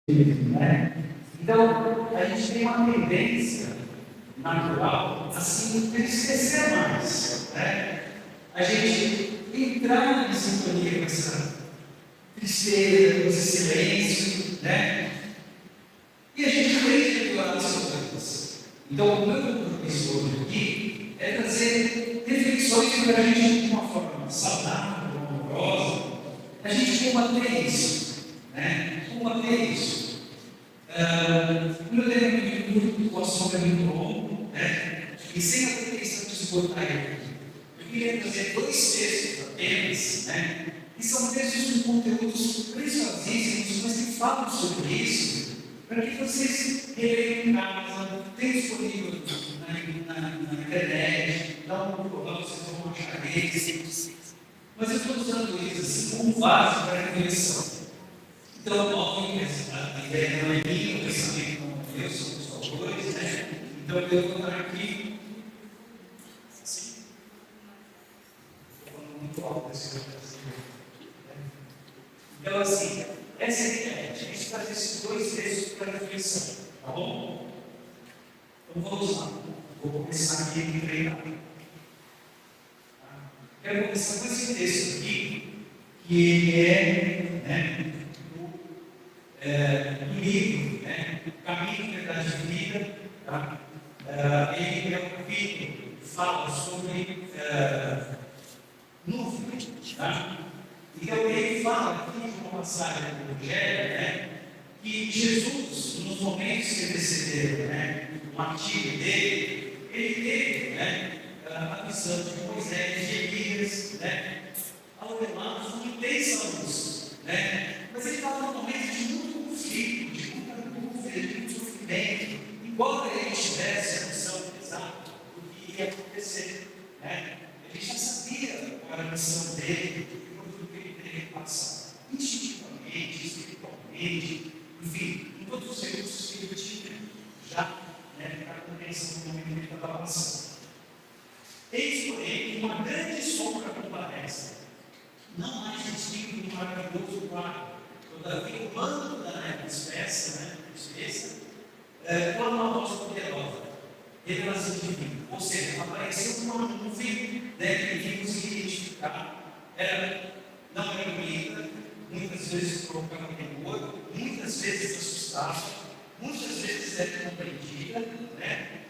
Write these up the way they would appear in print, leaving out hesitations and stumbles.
né? Então, a gente tem uma tendência natural, assim, de esquecer mais, né? A gente entrar em sintonia com essa tristeza, com esse silêncio, né? E a gente tende a melhorar as coisas. Então, o meu professor aqui é trazer reflexões para a gente de uma forma saudável, amorosa, a gente combater isso, né? Combater isso. O meu tema muito, o assunto é muito longo, né? E sem a pretensão de esgotar ele aqui. Eu queria trazer dois textos apenas, né? Que são textos com conteúdos preciosíssimos, mas que falam sobre isso, para que vocês leiam em casa, tenham disponível na internet, dá um Google, vocês vão achar eles. Mas eu estou usando isso assim como base para a reflexão. Então, óbvio que a ideia não é minha, o pensamento não é meu, são os autores, né? Então, eu vou estar aqui. Assim. Estou falando muito alto desse outro. Então, assim, essa é a ideia. A gente traz esses dois textos para a reflexão, tá bom? Então, vamos lá. Vou começar aqui a treinar. Quero começar com esse texto aqui, que ele é, né, do livro, né, Caminho, Verdade e Vida. Tá? Ele é um capítulo que fala sobre nuvem. Tá? Então, ele fala aqui de uma passagem do Evangelho, né, que Jesus, nos momentos que antecederam, né, o martírio dele, ele teve, né, a visão de Moisés, de Elias, né, alemados com intensa luz, né, mas ele estava num momento de muito conflito, de muita dúvida, de muito sofrimento, embora ele tivesse a visão exata do que ia acontecer, né, ele já sabia qual era a missão dele, passar instintivamente, espiritualmente, enfim, em todos os recursos que ele tinha, já, né, para a compreensão do momento que ele estava passando. Eis, porém, que uma grande sombra comparece, não mais distinto do maravilhoso quadro, todavia o manto da neve espessa, clama uma voz poderosa, revelação divina, ou seja, apareceu uma nuvem, né, que ninguém conseguia identificar, não era bonita, muitas vezes provocava temor, muitas vezes assustava, muitas vezes era compreendida, né?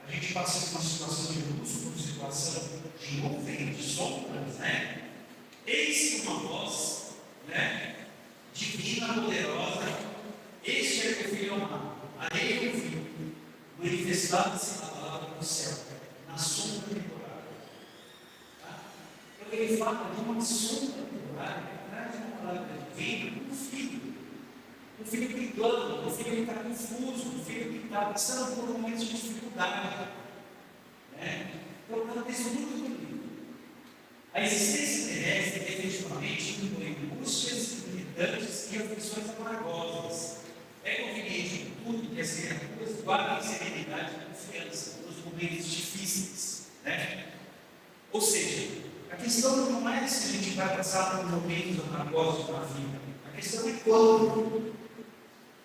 A gente passa por uma situação de luz, por uma situação de nuvem, de sombras, né? Eis uma voz, né, divina, poderosa, este é o Filho amado, a ele eu vi, manifestada-se na palavra do céu, na sombra temporária. Ele fala de uma sombra temporária, traz uma palavra divina, um filho que clama, um filho que está confuso, um filho que está passando por momentos de dificuldade. Né? Então, é um texto muito bonito. A existência terrestre, definitivamente, inclui angústias irritantes e aflições amargosas. É conveniente, contudo, que as criaturas guardem serenidade e confiança nos momentos difíceis. Né? Ou seja, a questão não é se a gente vai passar por momentos amargosos na vida. A questão é quando.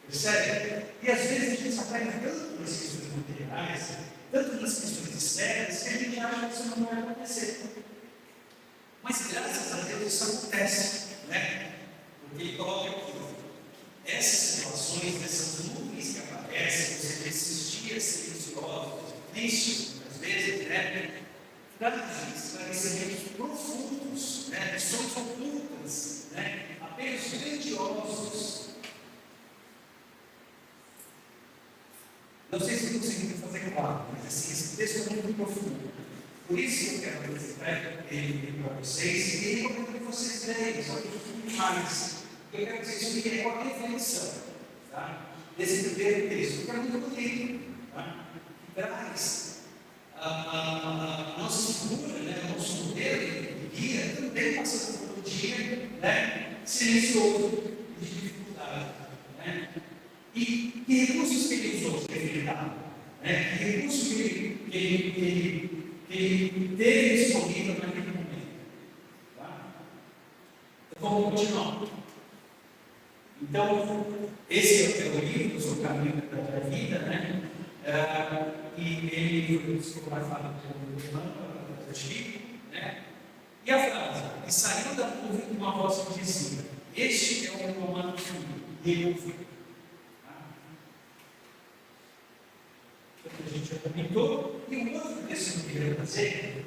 Percebe? E às vezes a gente se apega tanto nas questões materiais, tanto nas questões externas, que a gente acha que isso não vai acontecer. Mas graças a Deus isso acontece, né? Porque ele coloca aqui, essas situações, essas nuvens que aparecem, esses dias silenciosos, tristes, às vezes, né? Trazem esclarecimentos profundos, né, lições ocultas, né, apelos grandiosos. Não sei se conseguiram fazer claro, mas assim, esse texto é muito profundo. Por isso que eu quero apresentar ele para vocês e recomendo que vocês leiam, só que um pouquinho mais. Eu quero que vocês fiquem com a reflexão, tá, desse primeiro texto, que é muito bonito, tá, que traz a nossa figura, né, o nosso modelo de guia também passa por um dia, né, silencioso, de dificuldade. Né? E que recursos que ele usou para evitar? Né? Que recursos que ele teve disponível naquele momento? Tá? Então, vamos continuar. Então, Esse é o livro, O Caminho da Vida, né? E ele foi psicografado pelo Chico, né? E a frase: e saiu da nuvem uma voz que dizia: este é o meu amado filho, e ele ouviu. A gente já comentou. E o outro texto que eu queria fazer,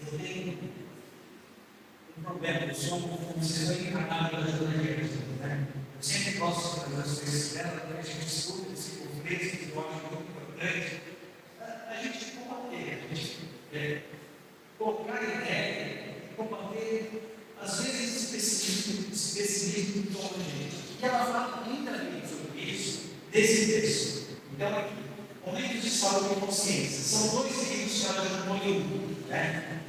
eu tenho um problema, eu sou um ser encarnado da ajuda de Deus, né? Eu sempre gosto de fazer as coisas dela, que a gente escuta esse contexto, que eu acho muito importante. A gente combater, a gente colocar ideia, combater, às vezes, especialismo em torno de gente. E ela fala lindamente sobre isso, desse texto. Então, aqui, Momentos de Saúde e Consciência. São dois livros que ela já põe um, né?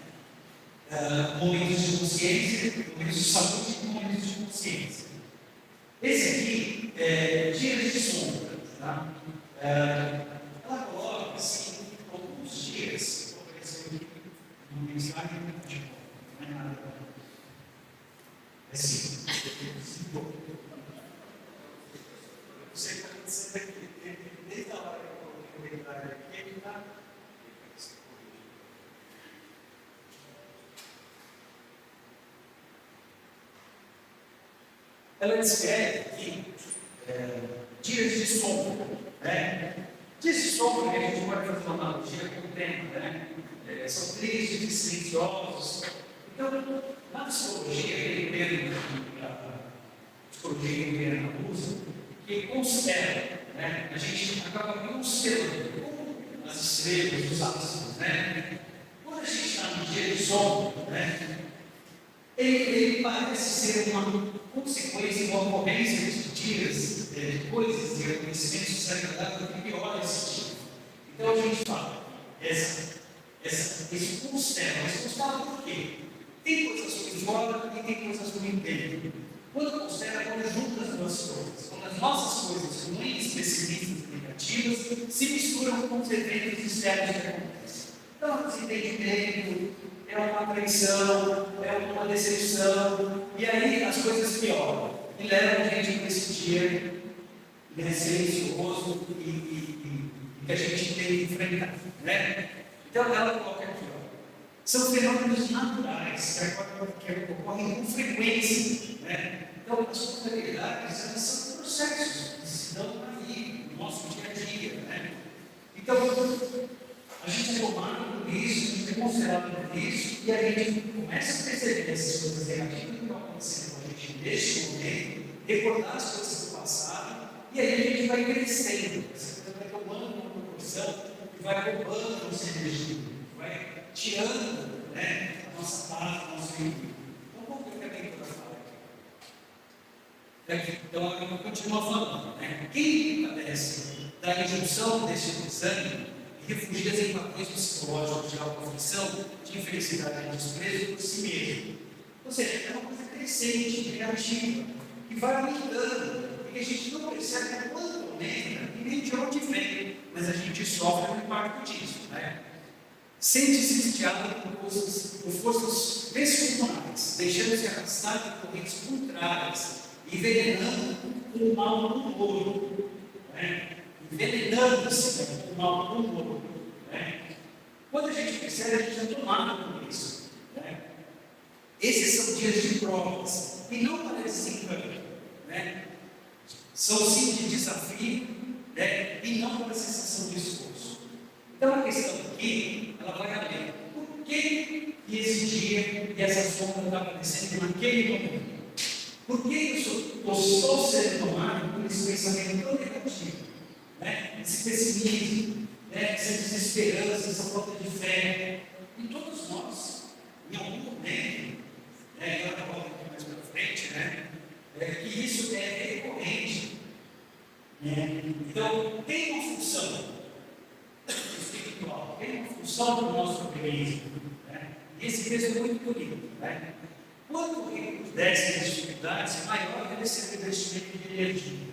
Momentos de Consciência, Momentos de Saúde e Momentos de Consciência. Esse aqui é Dias de Sombra. Tá? Ela coloca assim, alguns dias, vou aparecer aqui no mensagem, não é nada. É assim, você está pensando aqui, desde a hora que eu coloquei o comentário aqui, ele está. Ela descreve aqui dias de sombra, né? Dias de sombra, que a gente pode fazer uma analogia com o tema, né? São tristes, silenciosos. Então, na psicologia, aquele termo que a psicologia interna usa, que considera, né? A gente acaba considerando como as estrelas, os astros, né? Quando a gente está no dia de sombra, né? Ele parece ser uma consequência, uma ocorrência de dias, de coisas, de acontecimentos desagradáveis que pioram esse dia. Então a gente fala, esse constela, mas constela por quê? Tem coisas ruins fora e tem coisas ruins dentro. Quando constela, quando junta as duas coisas, quando as nossas coisas ruins, pessimistas e negativas se misturam com os eventos externos que acontecem. Então, desentendimento, é uma traição, é uma decepção, e aí as coisas pioram e levam a gente para esse dia silencioso e que a gente tem que enfrentar, né? Então ela coloca aqui, ó, são fenômenos naturais que ocorrem com frequência, né? Então as contrariedades, elas são processos que se dão na vida, no nosso dia a dia, né? Então a gente é tomado por isso, a gente é considerado por isso, e a gente começa a perceber essas coisas negativas que estão acontecendo com a gente neste momento, recordar as coisas do passado, e aí a gente vai crescendo, essa coisa vai tomando uma proporção e vai roubando a nossa energia, vai tirando, né, a nossa paz, o nosso equilíbrio. Então, vamos ver o que a leitura fala aqui. Então, ela continua falando, né? Quem padece da injunção deste desânimo refugia-se em padrões psicológicos de autoaflição, de infelicidade e desprezo por si mesmo. Ou seja, é uma coisa crescente, negativa, que vai aumentando, porque a gente não percebe quanto aumenta e nem de onde vem, mas a gente sofre o impacto disso, né? Sente-se sitiado por forças descomunais, deixando-se arrastar por correntes contrárias, envenenando o mal do outro, né? Envenenando-se com o mal do outro, né? Quando a gente percebe, a gente é tomado por isso, né? Esses são dias de provas, e não parecem encanto, né? São sim de desafio, né? E não para sensação de esforço. Então a questão aqui, ela vai além. Por que esse dia e essa sombra está aparecendo naquele momento? Por que eu estou sendo tomado por esse pensamento tão negativo? Né? Esse pessimismo, né? Essa desesperança, essa falta de fé. E todos nós, em algum momento, né? Eu agora aqui mais para frente, né? Que isso é recorrente. Né? Então, tem uma função espiritual, tem uma função do nosso organismo. Né? E esse texto é muito bonito. Né? Quanto o rico desce as dificuldades, maior deve ser o investimento de energia.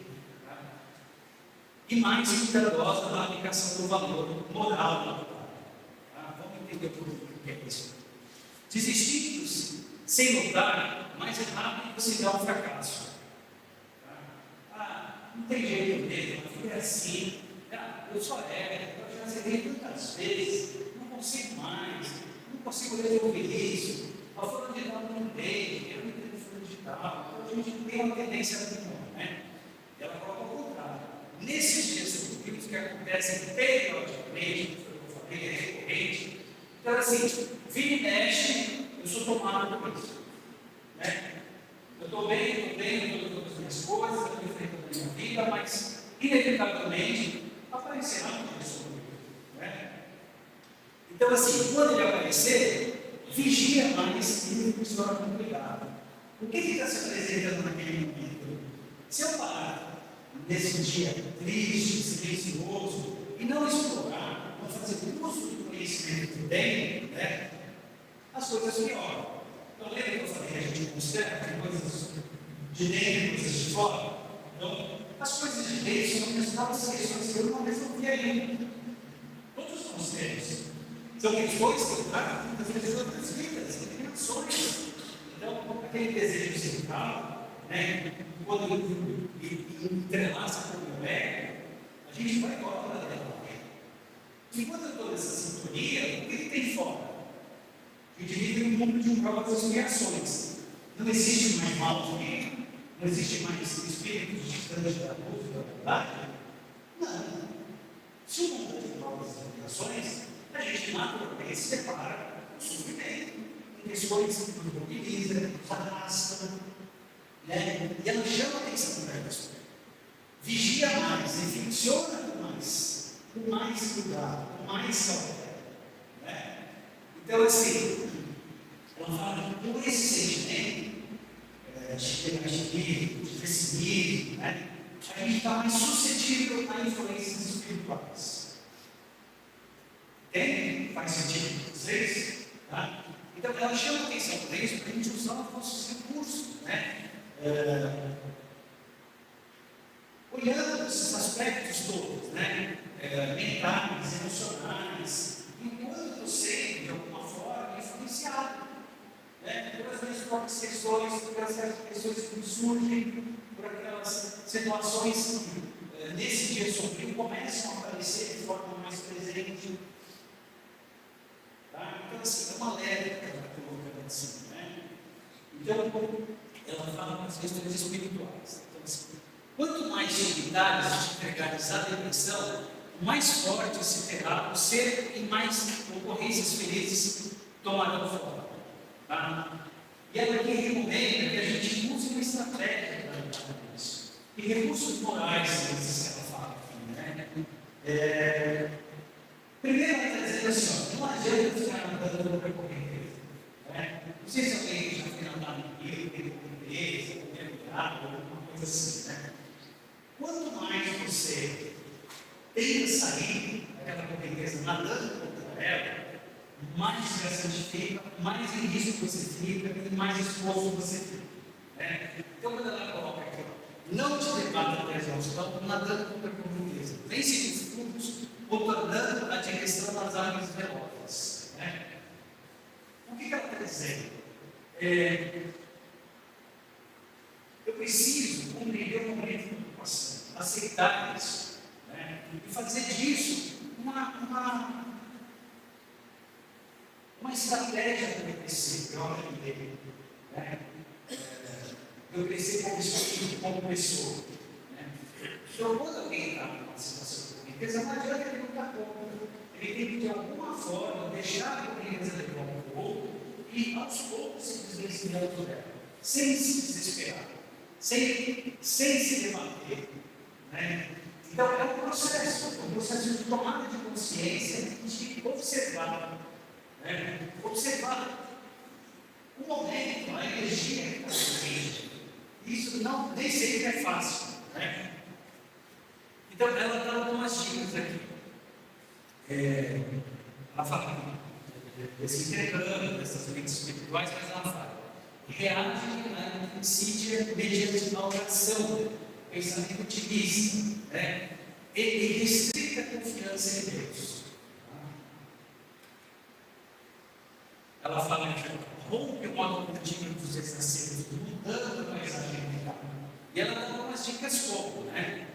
E mais cuidadosa na aplicação do valor moral. Vamos entender por que é isso. Desistindo-se sem lutar, mais é rápido você dá um fracasso. não tem jeito mesmo, a vida é assim, eu só eu já zerei tantas vezes, não consigo mais, não consigo resolver isso, a fulano de tal não entende, eu não entendo fulano de tal, então a gente tem uma tendência muito bom, né? Ela coloca o contrário. Nesses dias subjetivos que acontecem periodicamente, foi o que eu falei, é recorrente, então assim, vira e mexe, eu sou tomado por isso, né? Eu estou bem, estou com as minhas coisas, estou enfrentando a minha vida, mas inevitavelmente aparecerá uma pessoa, né? Então, assim, quando ele aparecer, vigia mais e funciona com cuidado. O que está se apresentando naquele momento? Se eu parar nesse dia triste, silencioso, e não explorar, não fazer uso do conhecimento que tem, né, as coisas pioram. Então, lembra que eu falei que a gente considera tem coisas de dentro e coisas de fora? Então, as coisas de dentro são as novas questões que eu não resolvi ainda. Todos nós temos. São questões que tratam das outras vidas, inclinações. Então, aquele desejo central, né, quando entrelaça com o meu ego, a gente vai embora dela. E quando eu estou nessa sintonia, o que tem fora? A gente vive um mundo de provas e reações. Não existe mais mal aqui, não existe mais espíritos distantes da luz, da verdade. Não. Se o mundo de provas e reações, a gente naturalmente se separa do sofrimento. Tem questões que nos mobilizam, nos arrastam, né? E ela chama a atenção para isso. Vigia mais, infecciona com mais cuidado, com mais cautela, né? Então, assim, ela fala que por esse sentimento de negativismo, de pessimismo, né, a gente está mais suscetível a influências espirituais. Entende? Faz sentido para vocês? Tá? Então, ela chama a atenção para isso para a gente usar os nossos recursos, né? Olhando esses aspectos todos, né? Mentais, emocionais, enquanto você, de alguma forma, é influenciado, né? Pelas minhas próprias questões, pelas questões que me surgem, por aquelas situações que nesse dia sombrio começam a aparecer de forma mais presente. Tá? Então, assim, é uma alerta que ela está colocando assim, né? Então, ela fala das questões espirituais. Então, assim, quanto mais dificuldades de entregares à depressão, mais forte se terá o ser e mais ocorrências felizes tomarão forma. Tá? E ela aqui recomenda que a gente use uma estratégia para lidar com isso. E recursos morais, que ela fala aqui, né? Primeiro, ela está dizendo assim: não adianta ficar nadando no percorrente. Né? Não sei se alguém já foi nadar no rio, tem correnteza, ou mergulhado, alguma coisa assim. Né? Quanto mais você tenta sair daquela correnteza nadando contra ela, mais desgastante fica, mais em risco você fica e mais exposto você fica. Né? Então, quando ela coloca aqui, não te debata até a exaustão, nadando contra a correnteza. Vence os fundos, contornando a direção das águas velozes. Né? O que ela está dizendo? Eu preciso compreender o momento que eu estou passando, aceitar isso, né? E fazer disso uma estratégia para eu crescer, para eu aprender, né? Eu crescer como espírito, como pessoa. Né? Então, quando alguém está numa situação de correnteza, não adianta ele lutar contra. Ele tem que, de alguma forma, deixar a correnteza levar um pouco e, aos poucos, se desvencilhar dela, sem se desesperar, sem se debater. Né? Então, é um processo de tomada de consciência, de observar. Né? Observar o momento, a energia que está presente. Isso nem sempre é fácil. Né? Então, ela dá algumas dicas aqui. Ela fala desse intercâmbio, dessas mentes espirituais, mas ela fala: reage à insídia mediante a oração, pensamento otimista, né? E restrita a confiança em Deus. Ela fala que rompe o modo contínuo dos exacerbos, mudando a paisagem mental. E ela dá algumas dicas como, né?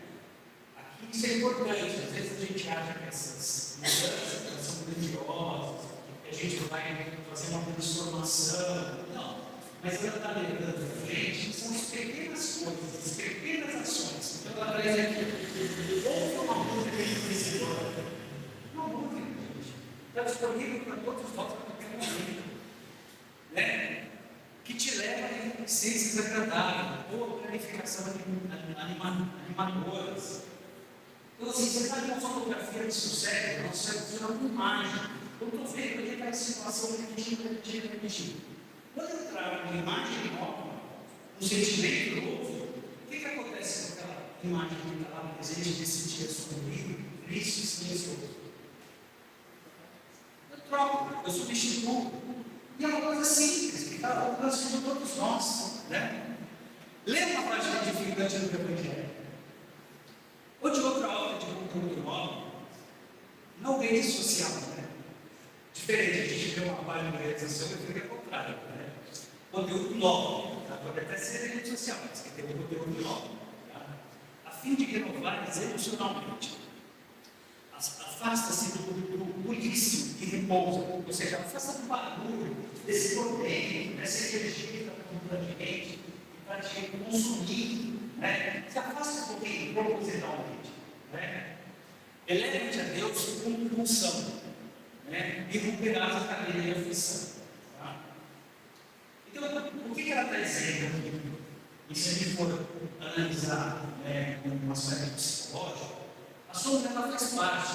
importante. Às vezes a gente acha que essas mudanças são grandiosas, que a gente vai fazer uma transformação. Não. Mas ela está levando à frente, são as pequenas coisas, as pequenas ações. Então ela traz aqui. Ouve uma música que a gente precisa. Uma música, gente. Está disponível para todos nós a qualquer momento. Né? Que te leva a essências agradáveis, ou planificação animadoras. Então, assim, você está em uma fotografia do seu cérebro, nosso cérebro funciona com imagem. Eu estou vendo ali aquela situação repetida. Quando eu trago uma imagem nova, um sentimento novo, o que acontece com aquela imagem que está lá presente nesse dia sombrio, triste, silencioso? Eu troco, eu substituo. E é uma coisa simples, que está ao alcance de todos nós. Né? Lê uma página edificante do Evangelho. Ou de outra obra, de outro modo, não rede social. Né? Diferente, a gente vê uma página de rede social e fica ao contrário. Né? Conteúdo novo, tá? Pode até ser rede social, mas que tem um conteúdo novo, tá? A fim de renovar emocionalmente. Afasta-se do bulício e repousa, ou seja, afasta do barulho, desse torneio, dessa energia que está contra a gente, que está te consumindo. Né? Se afasta um pouquinho, propositalmente. Né? Eleva-te a Deus com unção, né? E romperás a cadeia de aflição. Tá? Então, o que ela está dizendo aqui? E se a gente for analisar, né, com um aspecto psicológico, a sombra ela faz parte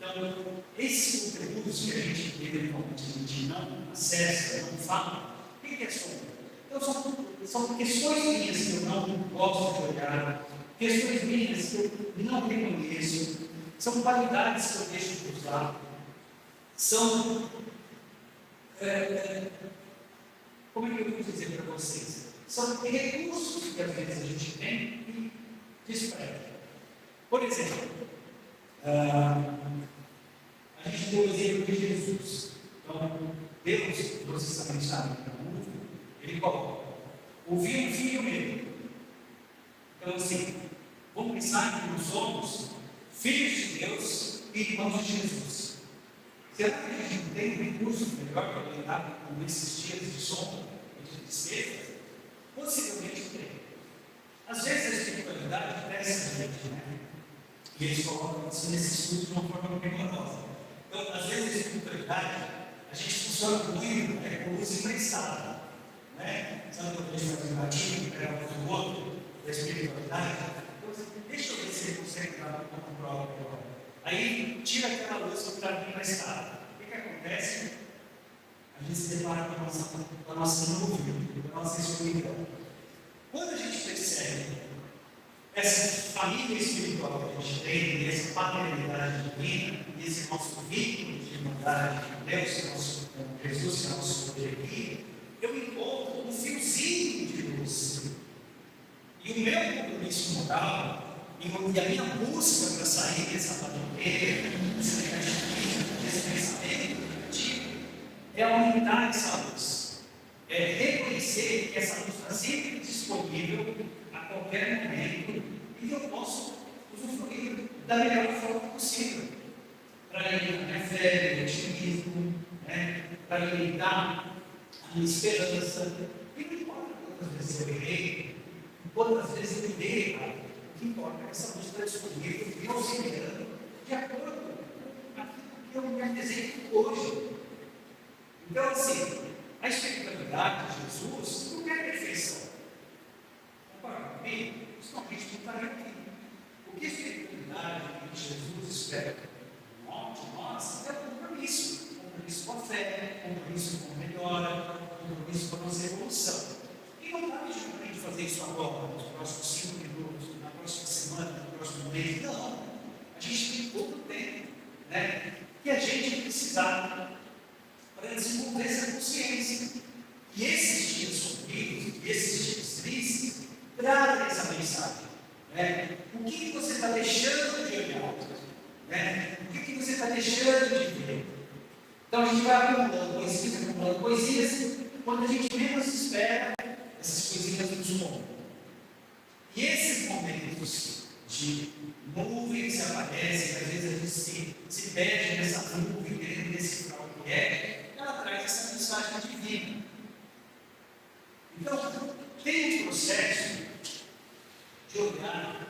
da vida. Então, esses conteúdos que a gente eventualmente a gente não acessa, não fala, o que é sombra? Então, são questões minhas que eu não gosto de olhar, questões minhas que eu não reconheço, são qualidades que eu deixo de usar, são. Como é que eu vou dizer para vocês? São recursos que às vezes a gente tem e despreza. Por exemplo, a gente tem o exemplo de Jesus. Então, Deus, vocês também sabem, ele coloca: ouvi um filho meu. Então, assim, vamos pensar que nós somos filhos de Deus e irmãos de Jesus. Será que a gente não tem um recurso melhor para lidar com esses dias de sombra e de tristeza? Possivelmente tem. Às vezes a espiritualidade cresce a gente, né? E eles colocam isso nesse estudo de uma forma rigorosa. Então, às vezes a espiritualidade, a gente funciona muito, né, com luz emprestada. Né? Sabe quando a gente faz um batismo, pega a luz do outro, da espiritualidade? Então, deixa eu ver se ele consegue dar uma prova agora. Aí tira aquela luz que está emprestada. O que acontece? A gente se depara com a nossa nuvem, com a nossa escuridão. Quando a gente percebe essa família espiritual que a gente tem, essa paternidade divina, e esse nosso vínculo de irmandade de Deus, que é nosso, com Jesus, que é nosso objetivo, eu encontro um fiozinho de luz. E o meu compromisso moral, e a minha busca para sair dessa padroeira, desse negativismo, desse pensamento negativo, é aumentar essa luz. É reconhecer que essa luz está sempre disponível a qualquer momento e eu posso usufruir da melhor forma possível para alimentar a minha fé, meu otimismo, né? Para alimentar a minha esperança. E não importa quantas vezes eu errei, quantas vezes eu errei, o que importa é que essa luz está disponível e auxiliando de acordo com aquilo que eu me apresento hoje. Então, assim, a espiritualidade de Jesus não é perfeição. Concorda comigo? Isso não, a gente não está aqui. O que a espiritualidade de Jesus espera de nós é o compromisso. Compromisso com a fé, compromisso com a melhora, compromisso com a nossa evolução. E não está pedindo para a gente fazer isso agora, nos próximos 5 minutos, na próxima semana, no próximo mês. Não. A gente tem pouco tempo, né? Que a gente precisar para desenvolver essa consciência. E esses dias sombrios, esses dias tristes, trazem essa mensagem. Né? O que você está deixando de olhar? Né? O que você está deixando de ver? Então a gente vai acumulando coisinhas, quando a gente menos espera, essas coisinhas nos montam. E esses momentos de perde nessa nuvem, querendo decifrar o que é, ela traz essa mensagem divina. Então, tem um processo de olhar,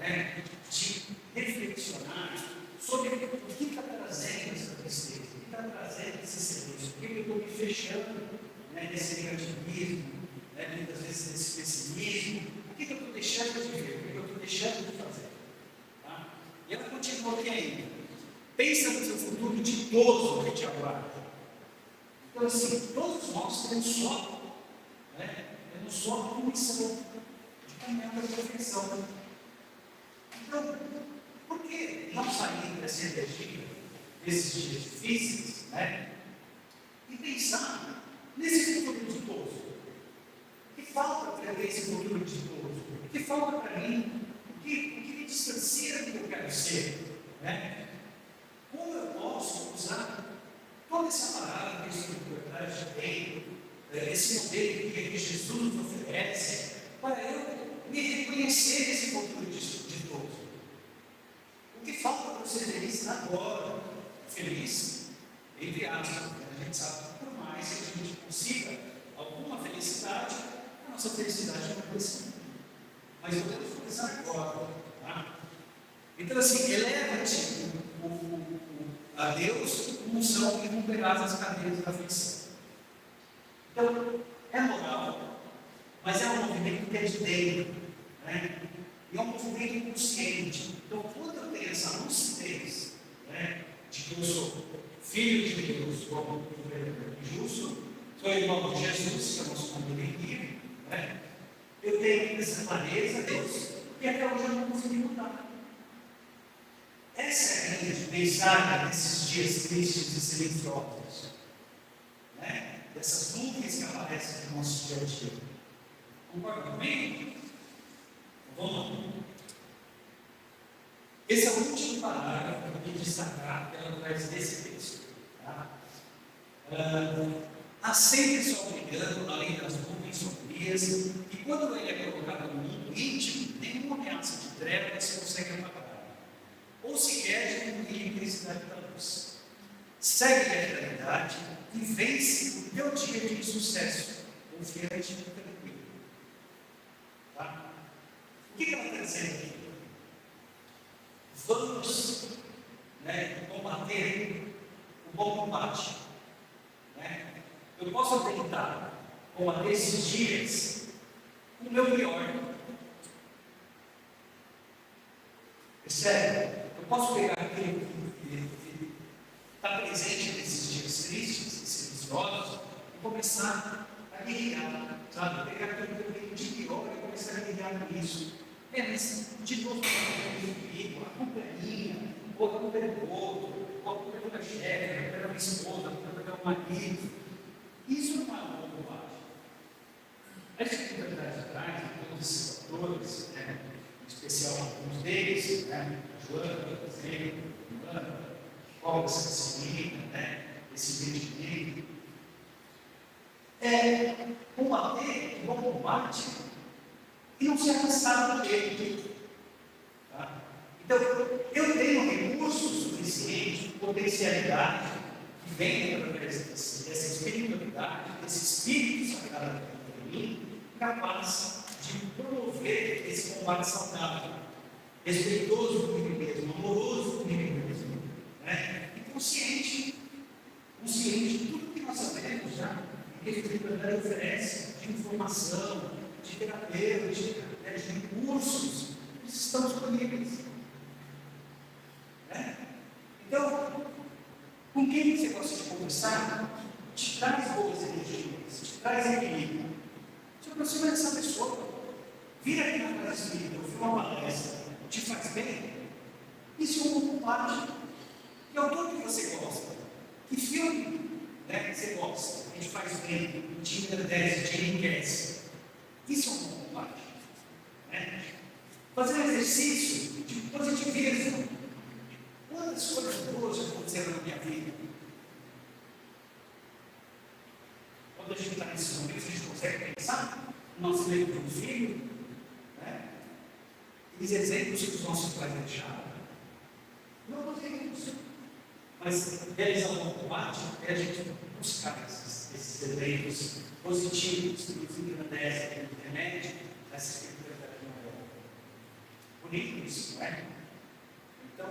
né, de reflexionar sobre o que está trazendo essa tristeza, o que está trazendo esse silêncio, por que eu estou me fechando, né, nesse negativismo, né, muitas vezes nesse pessimismo, o que eu estou deixando de ver, o que eu estou deixando de fazer. Tá? E ela continua aqui ainda. Pensa no seu futuro ditoso que te aguarda. Então, assim, todos nós temos só, né, temos só a missão de caminhar para a perfeição. Então, por que não sair dessa energia, desses dias difíceis, né, e pensar nesse futuro ditoso? O que falta para ter esse futuro ditoso? O que falta para mim? O que me distancia do que eu quero ser? Né? Como eu posso usar toda essa parada que a espiritualidade tem, esse modelo que Jesus nos oferece, para eu me reconhecer nesse futuro ditoso? O que falta para eu ser feliz agora? Feliz, entre aspas, a gente sabe que por mais que a gente consiga alguma felicidade, a nossa felicidade não é assim. Mas podemos começar agora. Tá? Então, assim, eleva-te a Deus como são irromperás as cadeias da aflição. Então, é moral, mas é um movimento que é de dentro, né? E é um movimento consciente. Então, quando eu tenho essa lucidez, né, de que eu sou filho de Deus, como o verdadeiro justo, sou irmão de Jesus, que é o nosso companheiro, né? Eu tenho essa clareza, Deus, que até hoje eu não consegui mudar. Essa é a linha de pensar nesses dias tristes e silenciosos, né? Dessas nuvens que aparecem no nosso dia a dia. Concorda comigo? Vamos lá. Esse é o último parágrafo que eu queria destacar pela traz desse texto. Tá? Há sempre sol brilhando além das nuvens sombrias, e quando ele é colocado no mundo íntimo, nenhuma ameaça de trevas consegue apagar, ou sequer diminuir a intensidade da luz. Segue a realidade e vence o teu dia de insucesso, confiante e tranquilo. Tá? O que ela está dizendo aqui? Vamos, né, combater o bom combate. Né? Eu posso tentar combater esses dias com o meu melhor. Percebe? Eu posso pegar aquilo que está presente nesses dias tristes e silenciosos e começar a guerrear, sabe? Pegar aquilo que eu tenho de pior e começar a guerrear com isso. Mas de novo, a culpa é minha, ou a culpa é do outro, ou a culpa é da chefe, a culpa é da minha esposa, a culpa é do meu marido. Isso não é uma bobagem. A espiritualidade atrás, todos esses fatores, né, em especial alguns deles, né, a Joana, por exemplo, a Ana, qual essa disciplina, né, esse entendimento, é combater o bom combate e não se afastar do dele. Tá? Então, eu tenho recursos suficientes, potencialidade, que vem através dessa espiritualidade, desse espírito sagrado dentro de mim, capaz de promover esse combate saudável, respeitoso comigo mesmo, amoroso comigo mesmo, né? E consciente de tudo que nós sabemos já, que a espiritualidade oferece de informação, de terapêutica, né, de recursos que estão disponíveis. Né? Então, com quem você gosta de conversar, te traz boas energias, te traz equilíbrio. Se aproxima dessa pessoa, vira aqui na casa espírita, ouvir uma palestra, te faz bem. Isso é um bom combate. Que autor que você gosta? Que filme, né, que você gosta? Que te faz bem, te entretece, te enriquece. Isso é um bom combate. Né? Fazer um exercício de positivismo. Quantas coisas boas já aconteceram na minha vida? Quando a gente está nesses momentos, a gente consegue pensar no nosso leito de um filho, né? E os exemplos que os nossos pais deixaram. Não conseguimos. Mas realizar um combate é a gente buscar esses eventos positivos que nos engrandecem, que nos remetem a essa espiritualidade maior. Bonito isso, não é? Então,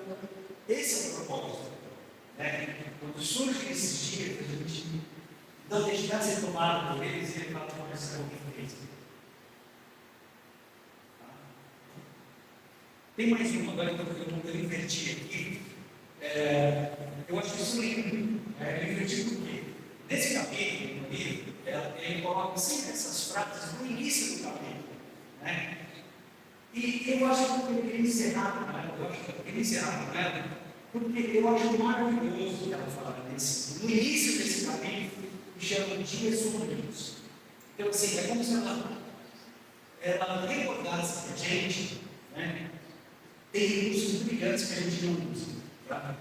esse é o propósito. Né? Quando surgem esses dias, a gente não deixar de ser tomado por eles e ele fala com essa convivência. Tem mais uma, agora eu inverti aqui. Eu acho isso lindo. Eu inverti por quê? Nesse capítulo, no livro, ele coloca sempre essas frases no início do capítulo. Né? E eu acho que eu queria encerrar com ela, porque eu acho maravilhoso que ela fala no início desse capítulo, que chama de dias sombrios. Então, assim, é como se ela recordasse a gente, né? Tem luzes brilhantes que a gente não usa. Tá?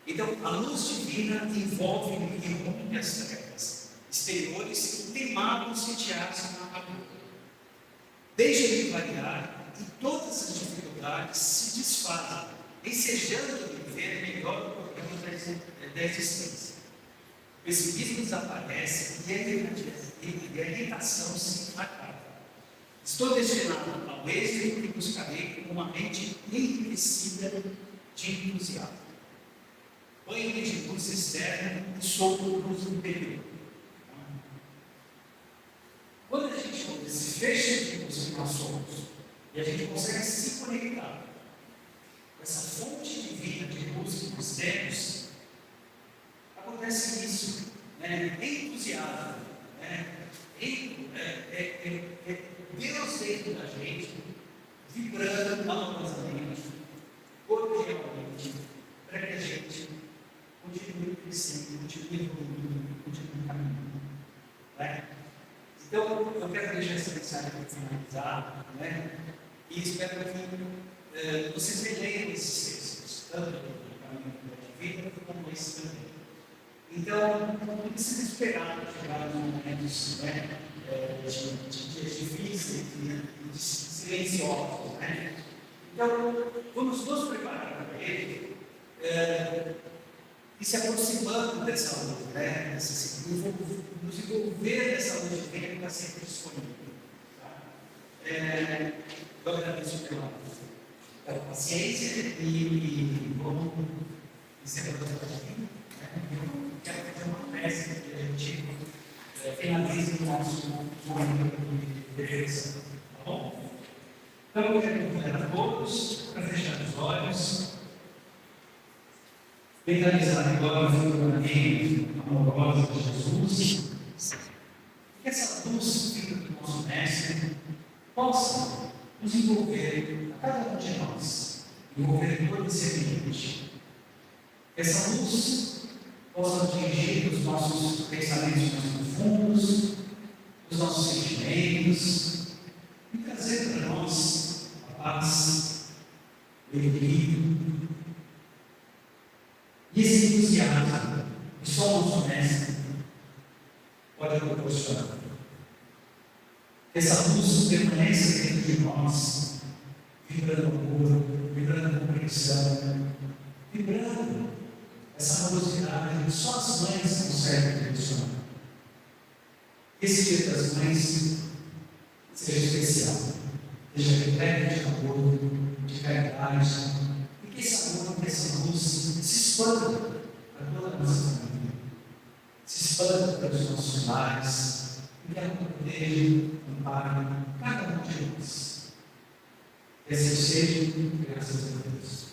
Então, a luz divina envolve e rompe as trevas exteriores que temavam sitiar-se na armadura. Deixa de variar e todas as dificuldades se desfazem, ensejando viver melhor o programa da existência. O pessimismo desaparece e a irritação se acaba. Estou destinado ao êxito e buscarei uma mente enriquecida de entusiasmo. Banho de luz externa e solto luz interior. Quando a gente se fecha de luz que nós somos, e a gente consegue se conectar com essa fonte divina de luz que nós temos, acontece isso, né? Entusiasmo, né? Deus dentro da gente, vibrando amorosamente, cordialmente, para que a gente continue crescendo, continue evoluindo, continue caminhando. Né? Então, eu quero deixar essa mensagem para finalizar, né? E espero que vocês releiam esses textos, tanto do caminho da vida, como esse também. Então, não precisa esperar para chegar nos momentos, né, de dias difíceis e de silenciosos. Né? Então, vamos nos preparar para ele e se aproximando dessa luz, né? Nos envolver nessa luz divina que está sempre disponível. Tá? Eu agradeço pela paciência e vamos encerrando aqui. Quero fazer uma peça que a gente finalize o nosso momento de reflexão. Tá bom? Então, eu quero convidar a todos para fechar os olhos, mentalizar agora a figura amorosa de Jesus, que essa luz vinda do nosso Mestre possa nos envolver, a cada um de nós, envolver todo esse ambiente. Essa luz possa atingir os nossos pensamentos mais profundos, os nossos sentimentos, e trazer para nós a paz, o equilíbrio e esse entusiasmo que só o nosso Mestre pode proporcionar. Que essa luz permaneça dentro de nós, vibrando amor, vibrando compreensão, vibrando essa amorosidade que só as mães conseguem direcionar. Esse Dia das Mães seja especial, seja repleto de amor, de caridade, e que esse amor, que essa luz se expanda para toda a nossa família, se expanda para os nossos lares, e que ela proteja, ampare cada um de nós. Que assim seja, graças a Deus.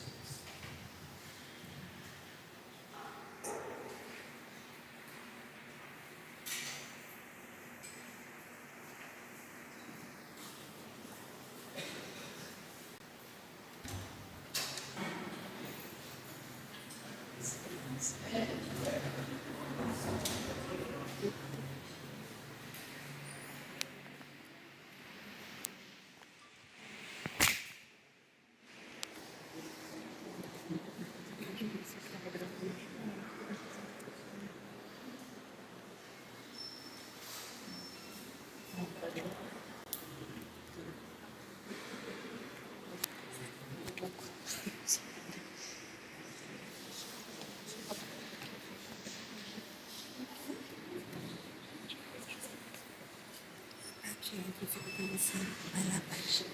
Gente, eu fico pensando, vai lá, Paixão.